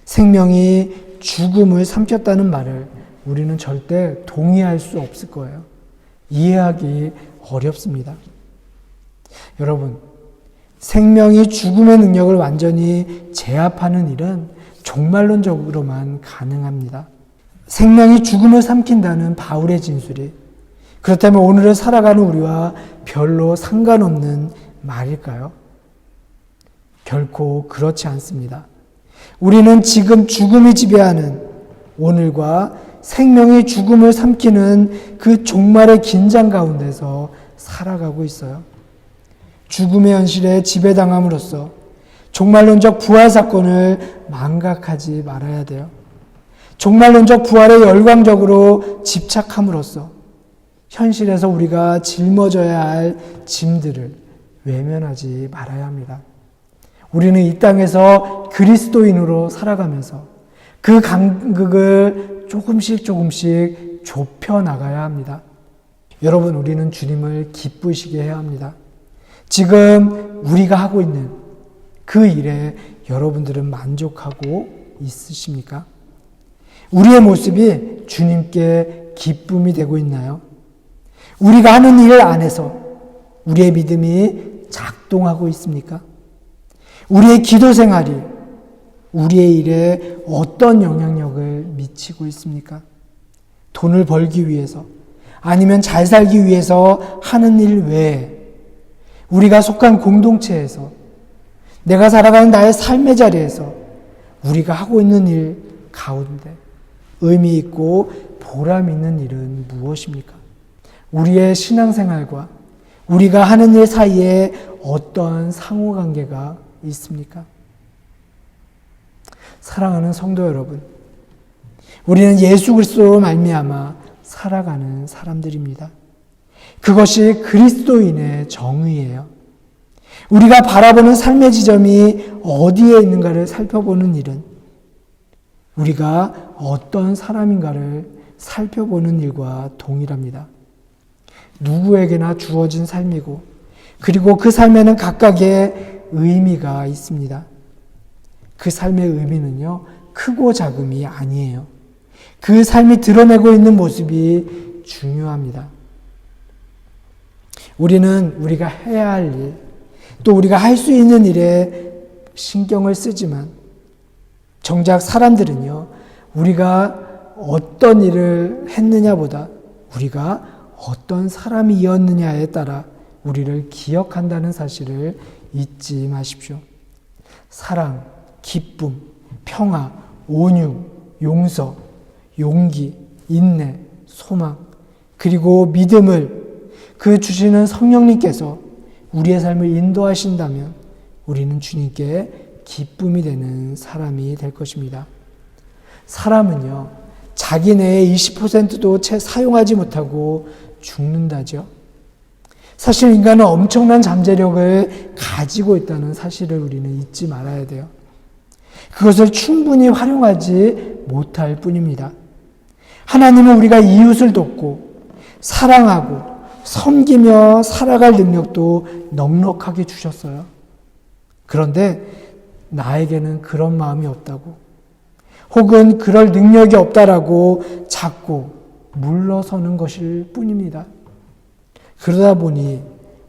생명이 죽음을 삼켰다는 말을 우리는 절대 동의할 수 없을 거예요. 이해하기 어렵습니다. 여러분, 생명이 죽음의 능력을 완전히 제압하는 일은 종말론적으로만 가능합니다. 생명이 죽음을 삼킨다는 바울의 진술이 그렇다면 오늘을 살아가는 우리와 별로 상관없는 말일까요? 결코 그렇지 않습니다. 우리는 지금 죽음이 지배하는 오늘과 생명이 죽음을 삼키는 그 종말의 긴장 가운데서 살아가고 있어요. 죽음의 현실에 지배당함으로써 종말론적 부활 사건을 망각하지 말아야 돼요. 종말론적 부활에 열광적으로 집착함으로써 현실에서 우리가 짊어져야 할 짐들을 외면하지 말아야 합니다. 우리는 이 땅에서 그리스도인으로 살아가면서 그 간극을 조금씩 좁혀 나가야 합니다. 여러분, 우리는 주님을 기쁘시게 해야 합니다. 지금 우리가 하고 있는 그 일에 여러분들은 만족하고 있으십니까? 우리의 모습이 주님께 기쁨이 되고 있나요? 우리가 하는 일 안에서 우리의 믿음이 작동하고 있습니까? 우리의 기도 생활이 우리의 일에 어떤 영향력을 미치고 있습니까? 돈을 벌기 위해서 아니면 잘 살기 위해서 하는 일 외에 우리가 속한 공동체에서 내가 살아가는 나의 삶의 자리에서 우리가 하고 있는 일 가운데 의미 있고 보람 있는 일은 무엇입니까? 우리의 신앙생활과 우리가 하는 일 사이에 어떠한 상호관계가 있습니까? 사랑하는 성도 여러분, 우리는 예수 그리스도로 말미암아 살아가는 사람들입니다. 그것이 그리스도인의 정의예요. 우리가 바라보는 삶의 지점이 어디에 있는가를 살펴보는 일은 우리가 어떤 사람인가를 살펴보는 일과 동일합니다. 누구에게나 주어진 삶이고 그리고 그 삶에는 각각의 의미가 있습니다. 그 삶의 의미는요, 크고 작음이 아니에요. 그 삶이 드러내고 있는 모습이 중요합니다. 우리는 우리가 해야 할 일, 또 우리가 할 수 있는 일에 신경을 쓰지만 정작 사람들은요, 우리가 어떤 일을 했느냐보다 우리가 어떤 사람이었느냐에 따라 우리를 기억한다는 사실을 잊지 마십시오. 사랑, 기쁨, 평화, 온유, 용서, 용기, 인내, 소망, 그리고 믿음을 그 주시는 성령님께서 우리의 삶을 인도하신다면 우리는 주님께 기쁨이 되는 사람이 될 것입니다. 사람은요, 자기 내의 20%도 채 사용하지 못하고 죽는다죠. 사실 인간은 엄청난 잠재력을 가지고 있다는 사실을 우리는 잊지 말아야 돼요. 그것을 충분히 활용하지 못할 뿐입니다. 하나님은 우리가 이웃을 돕고 사랑하고 섬기며 살아갈 능력도 넉넉하게 주셨어요. 그런데 나에게는 그런 마음이 없다고, 혹은 그럴 능력이 없다라고 자꾸 물러서는 것일 뿐입니다. 그러다 보니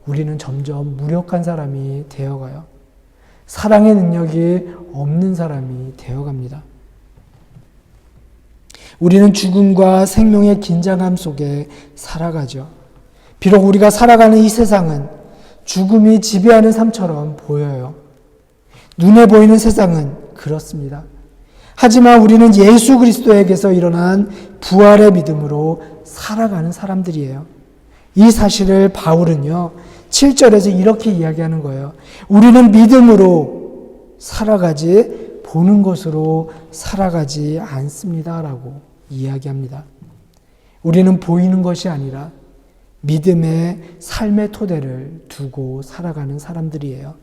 우리는 점점 무력한 사람이 되어가요. 사랑의 능력이 없는 사람이 되어갑니다. 우리는 죽음과 생명의 긴장감 속에 살아가죠. 비록 우리가 살아가는 이 세상은 죽음이 지배하는 삶처럼 보여요. 눈에 보이는 세상은 그렇습니다. 하지만 우리는 예수 그리스도에게서 일어난 부활의 믿음으로 살아가는 사람들이에요. 이 사실을 바울은요, 7절에서 이렇게 이야기하는 거예요. 우리는 믿음으로 살아가지 보는 것으로 살아가지 않습니다라고 이야기합니다. 우리는 보이는 것이 아니라 믿음의 삶의 토대를 두고 살아가는 사람들이에요.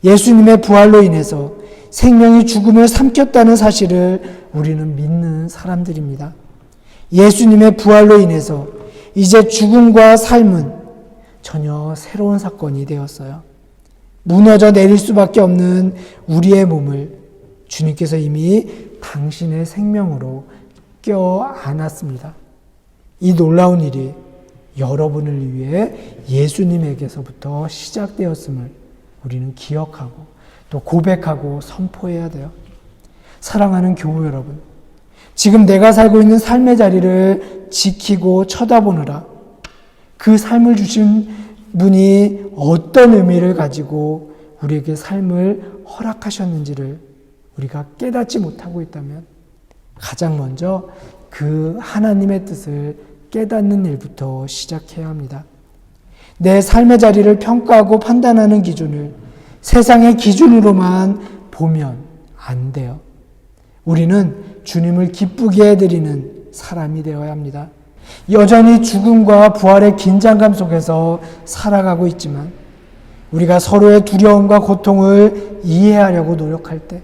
예수님의 부활로 인해서 생명이 죽음을 삼켰다는 사실을 우리는 믿는 사람들입니다. 예수님의 부활로 인해서 이제 죽음과 삶은 전혀 새로운 사건이 되었어요. 무너져 내릴 수밖에 없는 우리의 몸을 주님께서 이미 당신의 생명으로 껴안았습니다. 이 놀라운 일이 여러분을 위해 예수님에게서부터 시작되었음을 우리는 기억하고 또 고백하고 선포해야 돼요. 사랑하는 교우 여러분, 지금 내가 살고 있는 삶의 자리를 지키고 쳐다보느라 그 삶을 주신 분이 어떤 의미를 가지고 우리에게 삶을 허락하셨는지를 우리가 깨닫지 못하고 있다면 가장 먼저 그 하나님의 뜻을 깨닫는 일부터 시작해야 합니다. 내 삶의 자리를 평가하고 판단하는 기준을 세상의 기준으로만 보면 안 돼요. 우리는 주님을 기쁘게 해드리는 사람이 되어야 합니다. 여전히 죽음과 부활의 긴장감 속에서 살아가고 있지만 우리가 서로의 두려움과 고통을 이해하려고 노력할 때,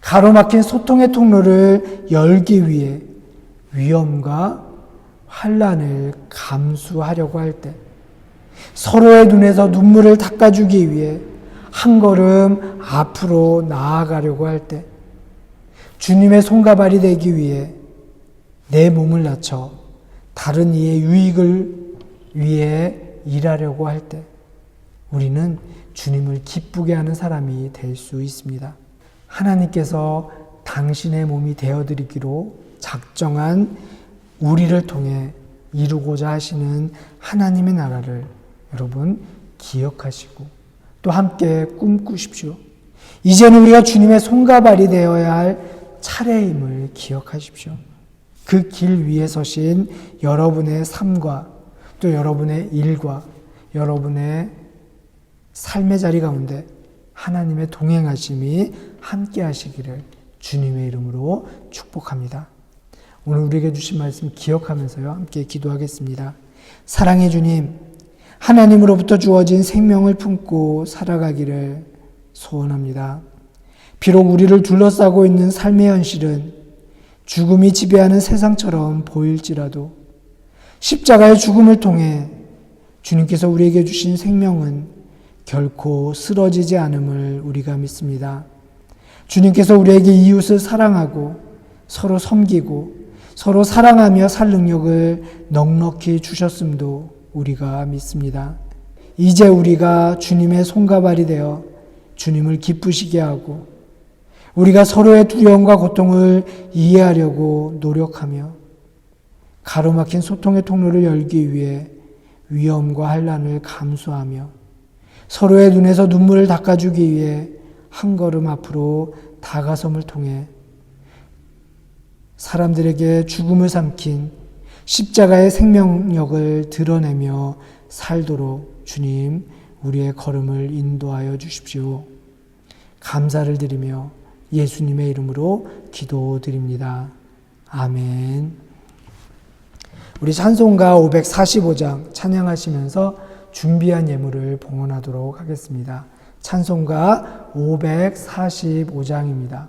가로막힌 소통의 통로를 열기 위해 위험과 환난을 감수하려고 할 때, 서로의 눈에서 눈물을 닦아주기 위해 한 걸음 앞으로 나아가려고 할 때, 주님의 손가발이 되기 위해 내 몸을 낮춰 다른 이의 유익을 위해 일하려고 할 때, 우리는 주님을 기쁘게 하는 사람이 될 수 있습니다. 하나님께서 당신의 몸이 되어드리기로 작정한 우리를 통해 이루고자 하시는 하나님의 나라를 여러분 기억하시고 또 함께 꿈꾸십시오. 이제는 우리가 주님의 손가발이 되어야 할 차례임을 기억하십시오. 그 길 위에 서신 여러분의 삶과 또 여러분의 일과 여러분의 삶의 자리 가운데 하나님의 동행하심이 함께 하시기를 주님의 이름으로 축복합니다. 오늘 우리에게 주신 말씀 기억하면서요, 함께 기도하겠습니다. 사랑의 주님, 하나님으로부터 주어진 생명을 품고 살아가기를 소원합니다. 비록 우리를 둘러싸고 있는 삶의 현실은 죽음이 지배하는 세상처럼 보일지라도 십자가의 죽음을 통해 주님께서 우리에게 주신 생명은 결코 쓰러지지 않음을 우리가 믿습니다. 주님께서 우리에게 이웃을 사랑하고 서로 섬기고 서로 사랑하며 살 능력을 넉넉히 주셨음도 우리가 믿습니다. 이제 우리가 주님의 손과 발이 되어 주님을 기쁘시게 하고 우리가 서로의 두려움과 고통을 이해하려고 노력하며 가로막힌 소통의 통로를 열기 위해 위험과 환난을 감수하며 서로의 눈에서 눈물을 닦아주기 위해 한 걸음 앞으로 다가섬을 통해 사람들에게 죽음을 삼킨 십자가의 생명력을 드러내며 살도록 주님 우리의 걸음을 인도하여 주십시오. 감사를 드리며 예수님의 이름으로 기도드립니다. 아멘. 우리 찬송가 545장 찬양하시면서 준비한 예물을 봉헌하도록 하겠습니다. 찬송가 545장입니다.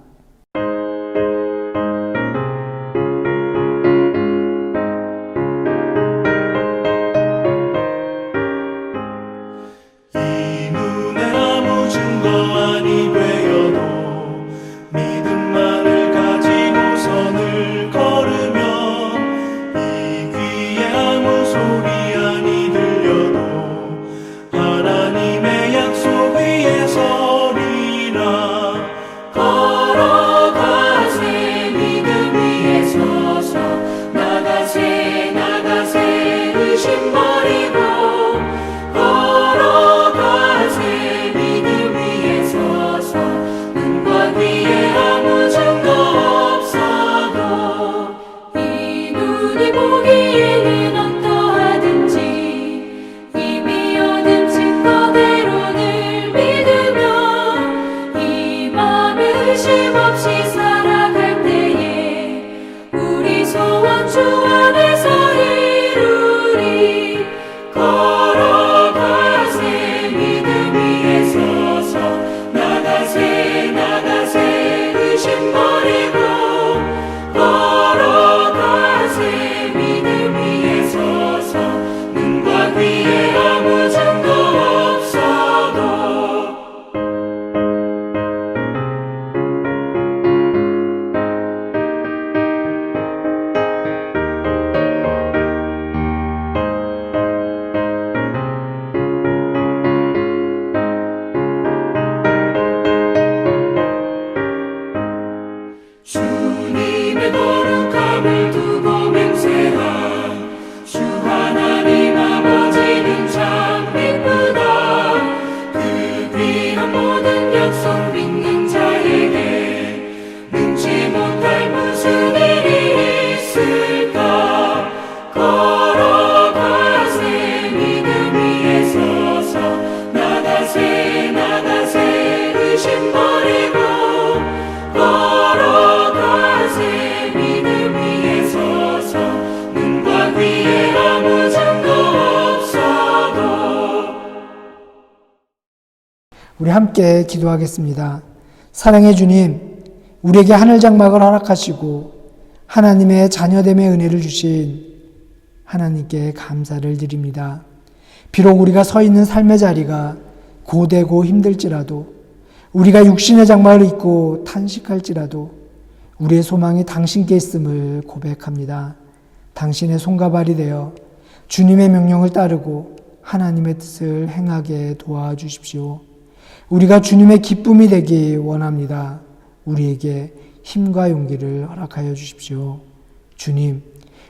우리 함께 기도하겠습니다. 사랑의 주님, 우리에게 하늘 장막을 허락하시고 하나님의 자녀됨의 은혜를 주신 하나님께 감사를 드립니다. 비록 우리가 서 있는 삶의 자리가 고되고 힘들지라도, 우리가 육신의 장막을 입고 탄식할지라도 우리의 소망이 당신께 있음을 고백합니다. 당신의 손과 발이 되어 주님의 명령을 따르고 하나님의 뜻을 행하게 도와주십시오. 우리가 주님의 기쁨이 되기 원합니다. 우리에게 힘과 용기를 허락하여 주십시오. 주님,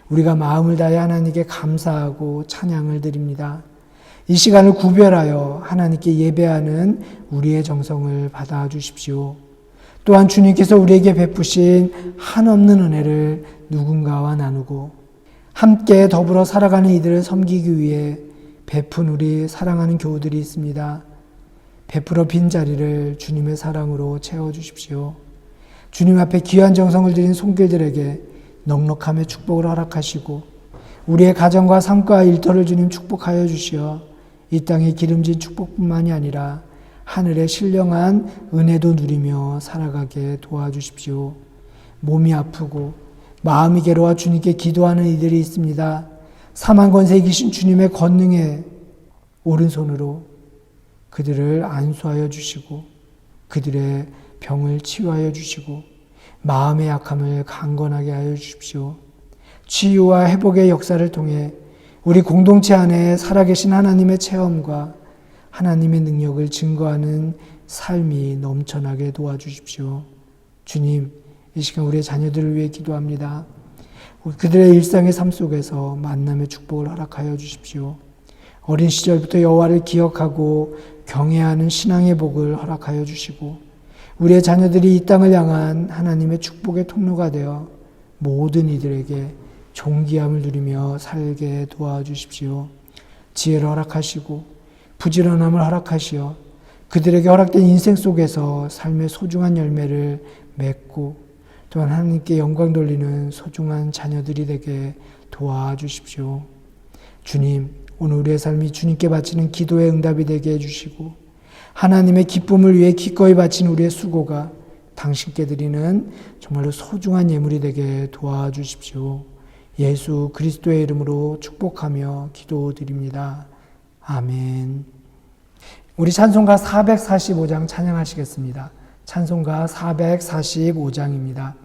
우리가 마음을 다해 하나님께 감사하고 찬양을 드립니다. 이 시간을 구별하여 하나님께 예배하는 우리의 정성을 받아 주십시오. 또한 주님께서 우리에게 베푸신 한없는 은혜를 누군가와 나누고 함께 더불어 살아가는 이들을 섬기기 위해 베푼 우리 사랑하는 교우들이 있습니다. 베풀어 빈 자리를 주님의 사랑으로 채워주십시오. 주님 앞에 귀한 정성을 들인 손길들에게 넉넉함의 축복을 허락하시고 우리의 가정과 삶과 일터를 주님 축복하여 주시어 이 땅의 기름진 축복뿐만이 아니라 하늘의 신령한 은혜도 누리며 살아가게 도와주십시오. 몸이 아프고 마음이 괴로워 주님께 기도하는 이들이 있습니다. 사망 권세에 계신 주님의 권능의 오른손으로 그들을 안수하여 주시고 그들의 병을 치유하여 주시고 마음의 약함을 강건하게 하여 주십시오. 치유와 회복의 역사를 통해 우리 공동체 안에 살아계신 하나님의 체험과 하나님의 능력을 증거하는 삶이 넘쳐나게 도와주십시오. 주님, 이 시간 우리의 자녀들을 위해 기도합니다. 그들의 일상의 삶 속에서 만남의 축복을 허락하여 주십시오. 어린 시절부터 여호와를 기억하고 경외하는 신앙의 복을 허락하여 주시고 우리의 자녀들이 이 땅을 향한 하나님의 축복의 통로가 되어 모든 이들에게 존귀함을 누리며 살게 도와주십시오. 지혜를 허락하시고 부지런함을 허락하시어 그들에게 허락된 인생 속에서 삶의 소중한 열매를 맺고 또한 하나님께 영광 돌리는 소중한 자녀들이 되게 도와주십시오. 주님, 오늘 우리의 삶이 주님께 바치는 기도의 응답이 되게 해주시고 하나님의 기쁨을 위해 기꺼이 바친 우리의 수고가 당신께 드리는 정말로 소중한 예물이 되게 도와주십시오. 예수 그리스도의 이름으로 축복하며 기도드립니다. 아멘. 우리 찬송가 445장 찬양하시겠습니다. 찬송가 445장입니다.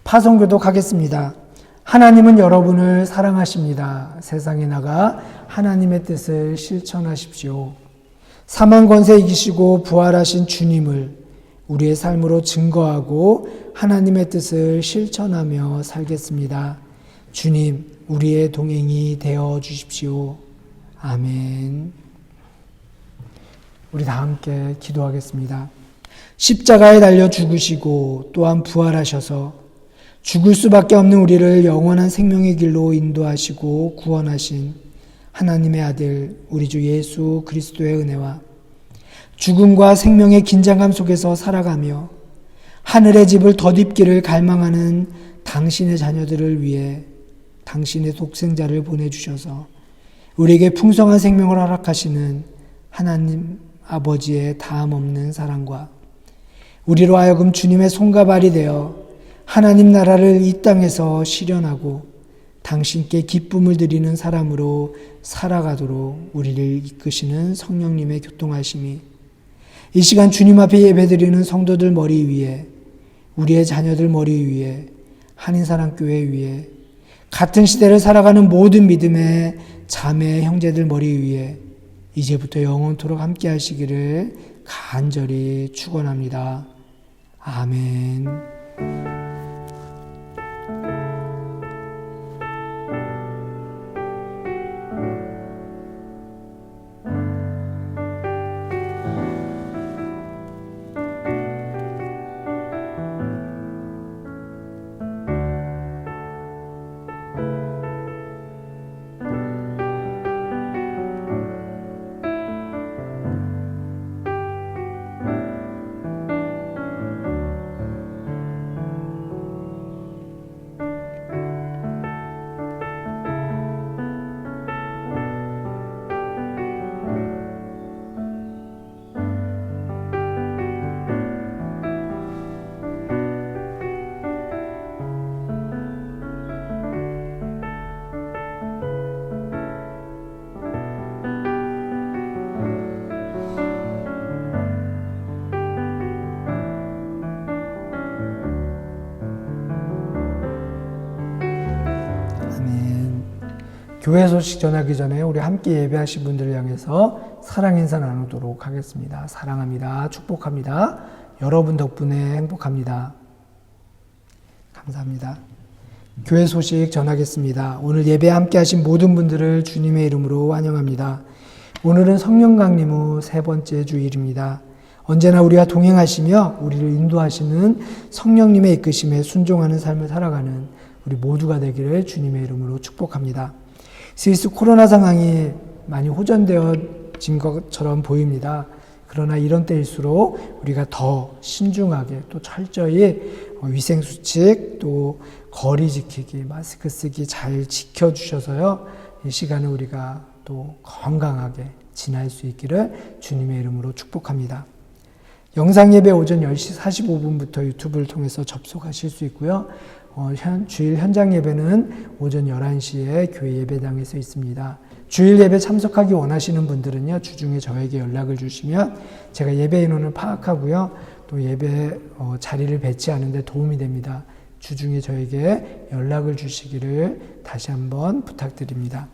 파송교독 하겠습니다. 하나님은 여러분을 사랑하십니다. 세상에 나가 하나님의 뜻을 실천하십시오. 사망 권세 이기시고 부활하신 주님을 우리의 삶으로 증거하고 하나님의 뜻을 실천하며 살겠습니다. 주님, 우리의 동행이 되어 주십시오. 아멘. 우리 다 함께 기도하겠습니다. 십자가에 달려 죽으시고 또한 부활하셔서 죽을 수밖에 없는 우리를 영원한 생명의 길로 인도하시고 구원하신 하나님의 아들 우리 주 예수 그리스도의 은혜와 죽음과 생명의 긴장감 속에서 살아가며 하늘의 집을 덧입기를 갈망하는 당신의 자녀들을 위해 당신의 독생자를 보내주셔서 우리에게 풍성한 생명을 허락하시는 하나님 아버지의 다함없는 사랑과 우리로 하여금 주님의 손과 발이 되어 하나님 나라를 이 땅에서 실현하고 당신께 기쁨을 드리는 사람으로 살아가도록 우리를 이끄시는 성령님의 교통하심이 이 시간 주님 앞에 예배드리는 성도들 머리 위에, 우리의 자녀들 머리 위에, 한인사랑교회 위에, 같은 시대를 살아가는 모든 믿음의 자매 형제들 머리 위에 이제부터 영원토록 함께 하시기를 간절히 축원합니다. 아멘. 교회 소식 전하기 전에 우리 함께 예배하신 분들을 향해서 사랑 인사 나누도록 하겠습니다. 사랑합니다. 축복합니다. 여러분 덕분에 행복합니다. 감사합니다. 교회 소식 전하겠습니다. 오늘 예배 함께 하신 모든 분들을 주님의 이름으로 환영합니다. 오늘은 성령 강림 후 세 번째 주일입니다. 언제나 우리와 동행하시며 우리를 인도하시는 성령님의 이끄심에 순종하는 삶을 살아가는 우리 모두가 되기를 주님의 이름으로 축복합니다. 스위스 코로나 상황이 많이 호전되어진 것처럼 보입니다. 그러나 이런 때일수록 우리가 더 신중하게 또 철저히 위생수칙 또 거리 지키기, 마스크 쓰기 잘 지켜주셔서요. 이 시간을 우리가 또 건강하게 지날 수 있기를 주님의 이름으로 축복합니다. 영상예배 오전 10시 45분부터 유튜브를 통해서 접속하실 수 있고요. 주일 현장 예배는 오전 11시에 교회 예배당에서 있습니다. 주일 예배 참석하기 원하시는 분들은요, 주중에 저에게 연락을 주시면 제가 예배 인원을 파악하고요, 또 예배 자리를 배치하는 데 도움이 됩니다. 주중에 저에게 연락을 주시기를 다시 한번 부탁드립니다.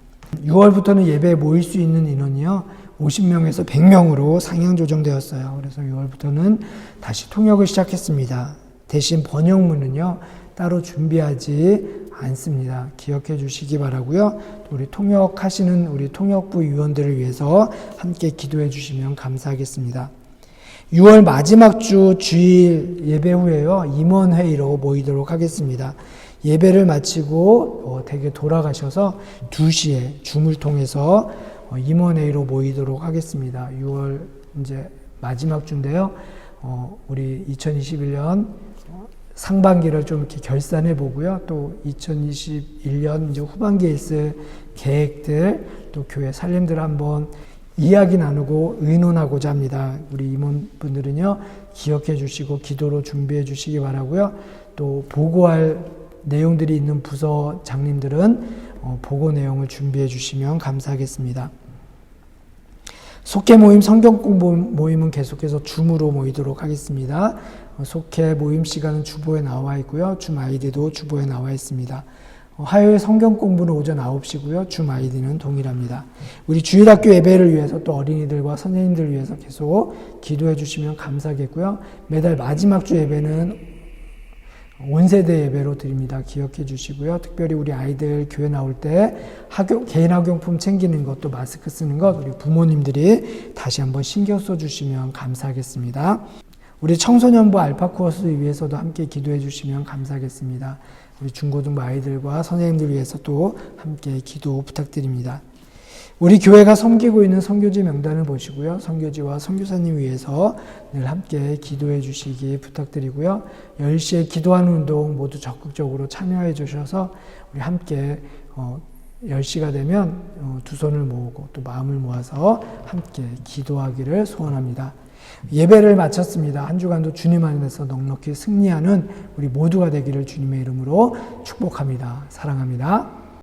6월부터는 예배에 모일 수 있는 인원이요, 50명에서 100명으로 상향 조정되었어요. 그래서 6월부터는 다시 통역을 시작했습니다. 대신 번역문은요, 따로 준비하지 않습니다. 기억해 주시기 바라고요. 또 우리 통역하시는 우리 통역부 위원들을 위해서 함께 기도해 주시면 감사하겠습니다. 6월 마지막 주 주일 예배 후에요, 임원회의로 모이도록 하겠습니다. 예배를 마치고 댁에 돌아가셔서 2시에 줌을 통해서 임원회의로 모이도록 하겠습니다. 6월 이제 마지막 주인데요. 우리 2021년 상반기를 좀 이렇게 결산해 보고요. 또 2021년 이제 후반기에 있을 계획들, 또 교회 살림들 한번 이야기 나누고 의논하고자 합니다. 우리 임원분들은요, 기억해 주시고 기도로 준비해 주시기 바라고요. 또 보고할 내용들이 있는 부서장님들은 보고 내용을 준비해 주시면 감사하겠습니다. 속회 모임, 성경 공부 모임은 계속해서 줌으로 모이도록 하겠습니다. 속회 모임 시간은 주보에 나와 있고요. 줌 아이디도 주보에 나와 있습니다. 화요일 성경 공부는 오전 9시고요. 줌 아이디는 동일합니다. 우리 주일학교 예배를 위해서 또 어린이들과 선생님들을 위해서 계속 기도해 주시면 감사하겠고요. 매달 마지막 주 예배는 온세대 예배로 드립니다. 기억해 주시고요. 특별히 우리 아이들 교회 나올 때 개인 학용품 챙기는 것, 또 마스크 쓰는 것, 우리 부모님들이 다시 한번 신경 써 주시면 감사하겠습니다. 우리 청소년부 알파 코र्스 위해서도 함께 기도해 주시면 감사하겠습니다. 우리 중고등부 아이들과 선생님들 위해서 또 함께 기도 부탁드립니다. 우리 교회가 섬기고 있는 선교지 명단을 보시고요. 선교지와 선교사님 위해서 늘 함께 기도해 주시기 부탁드리고요. 10시에 기도하는 운동 모두 적극적으로 참여해 주셔서 우리 함께 10시가 되면 두 손을 모으고 또 마음을 모아서 함께 기도하기를 소원합니다. 예배를 마쳤습니다. 한 주간도 주님 안에서 넉넉히 승리하는 우리 모두가 되기를 주님의 이름으로 축복합니다. 사랑합니다.